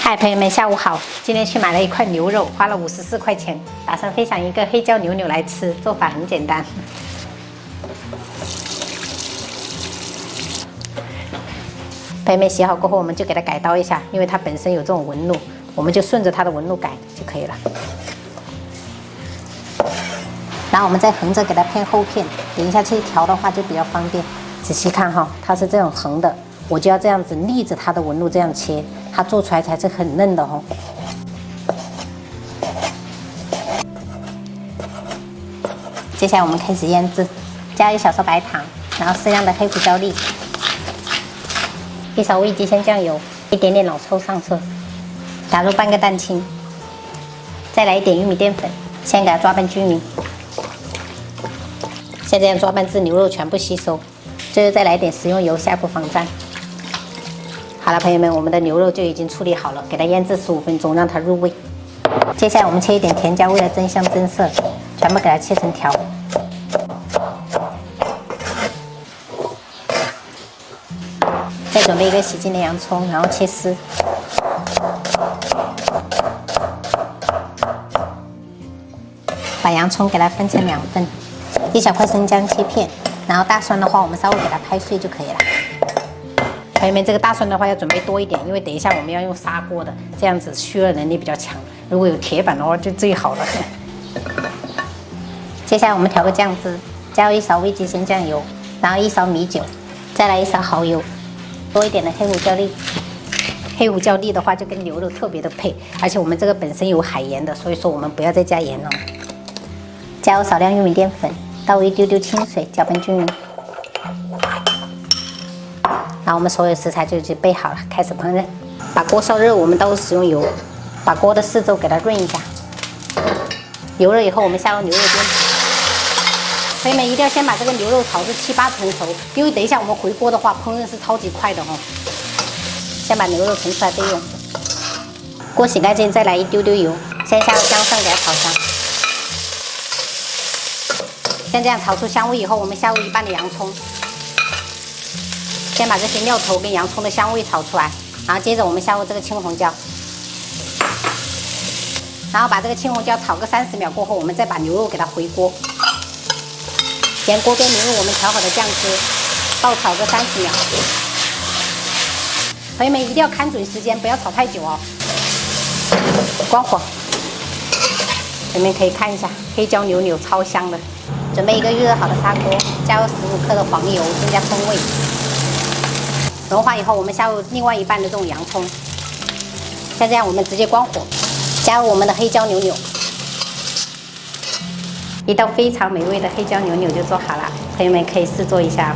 嗨，朋友们，下午好！今天去买了一块牛肉，花了54块钱，打算分享一个黑椒牛柳来吃，做法很简单。朋友们洗好过后，我们就给它改刀一下，因为它本身有这种纹路，我们就顺着它的纹路改就可以了。然后我们再横着给它片厚片，等一下去调的话就比较方便。仔细看哈，它是这种横的，我就要这样子逆着它的纹路这样切，它做出来才是很嫩的哦。接下来我们开始腌制，加1小勺白糖，然后适量的黑胡椒粒，1勺味极鲜酱油，一点点老抽上色，打入半个蛋清，再来一点玉米淀粉，先给它抓拌均匀。像这样抓拌至牛肉全部吸收，最后再来一点食用油下锅防粘。好了，朋友们，我们的牛肉就已经处理好了，给它腌制15分钟，让它入味。接下来我们切一点甜椒，为了增香增色，全部给它切成条。再准备一个洗净的洋葱，然后切丝。把洋葱给它分成2份，1小块生姜切片，然后大蒜的话，我们稍微给它拍碎就可以了。朋友们，这个大蒜的话要准备多一点，因为等一下我们要用砂锅的，这样子吸热能力比较强。如果有铁板的话，就最好了。接下来我们调个酱汁，加入1勺味极鲜酱油，然后1勺米酒，再来1勺蚝油，多一点的黑胡椒粒。黑胡椒粒的话就跟牛肉特别的配，而且我们这个本身有海盐的，所以说我们不要再加盐了。加入少量玉米淀粉，倒入一丢丢清水，搅拌均匀。然后我们所有食材就已经备好了，开始烹饪。把锅烧热，我们倒入食用油，把锅的四周给它润一下。油热以后，我们下入牛肉丁。朋友们一定要先把这个牛肉炒至7、8成熟，因为等一下我们回锅的话，烹饪是超级快的哦。先把牛肉盛出来备用。锅洗干净，再来一丢丢油，先下入姜蒜给它炒香。像这样炒出香味以后，我们下入1半的洋葱。先把这些料头跟洋葱的香味炒出来，然后接着我们下入这个青红椒，然后把这个青红椒炒个30秒过后，我们再把牛肉给它回锅。沿锅边淋入我们调好的酱汁，爆炒个30秒。朋友们一定要看准时间，不要炒太久哦。关火。你们可以看一下，黑椒牛柳超香的。准备一个预热好的砂锅，加入15克的黄油，增加风味。融化以后，我们下入另外1半的这种洋葱。像这样，我们直接关火，加入我们的黑椒牛柳。一道非常美味的黑椒牛柳就做好了，朋友们可以试做一下。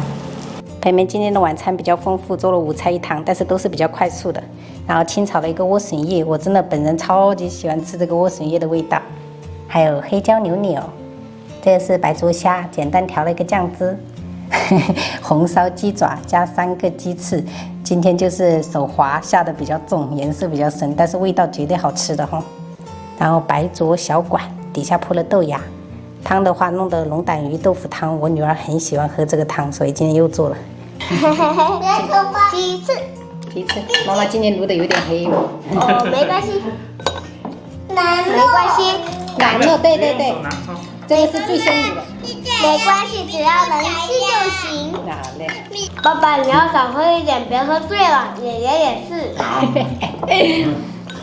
朋友们，今天的晚餐比较丰富，做了5菜1汤，但是都是比较快速的。然后清炒了一个莴笋叶，我真的本人超级喜欢吃这个莴笋叶的味道。还有黑椒牛柳，这个是白灼虾，简单调了一个酱汁。红烧鸡爪加3个鸡翅，今天就是手滑下的比较重，颜色比较深，但是味道绝对好吃的哈。然后白灼小管，底下铺了豆芽。汤的话弄的龙胆鱼豆腐汤，我女儿很喜欢喝这个汤，所以今天又做了。鸡翅，鸡翅，妈妈今天卤的有点黑哦。哦，没关系，难没关系，难了，对对对，这个是最先卤的。没关系，只要能吃就行。好嘞。爸爸，你要少喝一点，别喝醉了。爷爷也是。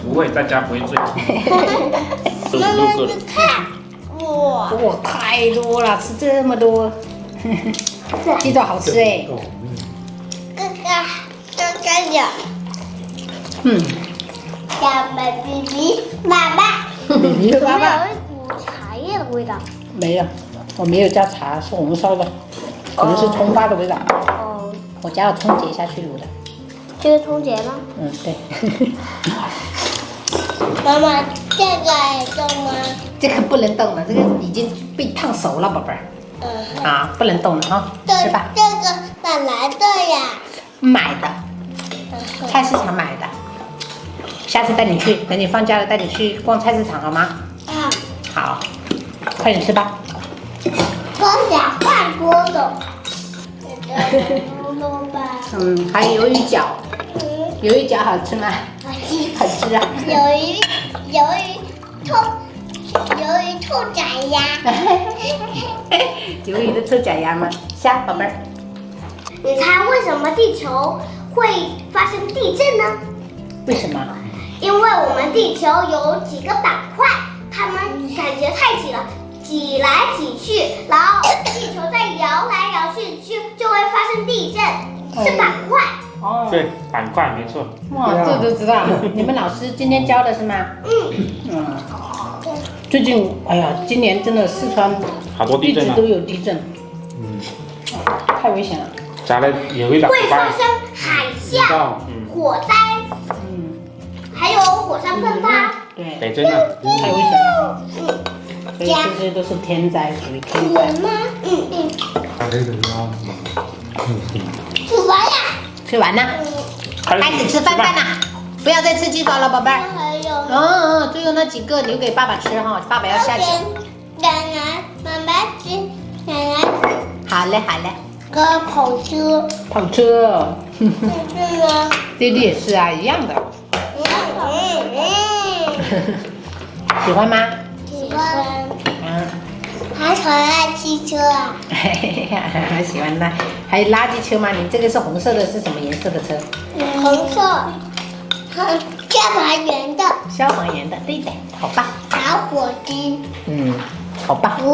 不会，在家不会醉。妈妈你看，哇，哇，太多了，吃这么多。鸡爪好吃哎。哥哥，哥哥有。嗯。小美 BB 妈妈，你的爸爸有一股茶叶的味道。没有，我没有加茶，是红烧的，可能是葱花的味道。哦，我加了葱节下去卤的。这是葱节吗？嗯，对。妈妈，这个也动吗？这个不能动了，这个已经被烫熟了，宝贝儿。啊，不能动了哈，吃吧。这个哪来的呀？买的，菜市场买的。下次带你去，等你放假了带你去逛菜市场好吗？啊，好，快点吃吧。我想换锅的。吧。还有鱿鱼饺，鱿鱼饺好吃吗？好吃。好吃啊！鱿鱼兔仔鸭。鱿鱼的臭脚丫吗？虾，宝贝儿。你猜为什么地球会发生地震呢？为什么？因为我们地球有几个板块，它们感觉太挤了，挤来挤去，然后地球在摇来摇去，就会发生地震，是板块。哦，对，板块没错。哇，这都知道。你们老师今天教的是吗？嗯。最近，哎呀，今年真的四川好多地震啊一直都有地震，太危险了。加了也会打会发生海啸、火灾，还有火山喷发。对，地震啊，太危险了。所以这些都是天灾，属于天灾。吃完呀。吃完了，开始吃饭啦！不要再吃鸡爪了，宝贝儿。还有。最后那几个留给爸爸吃哈，爸爸要下去。奶奶，妈妈吃，奶奶吃。好嘞，好嘞。哥跑车。跑车。是呢。弟弟也是啊，一样的。喜欢吗？喜欢。还很爱汽车啊。喜欢的。还有垃圾车吗？你这个是红色的，是什么颜色的车？红色。消防员的。消防员的，对的，好棒。打火机。好棒。哦。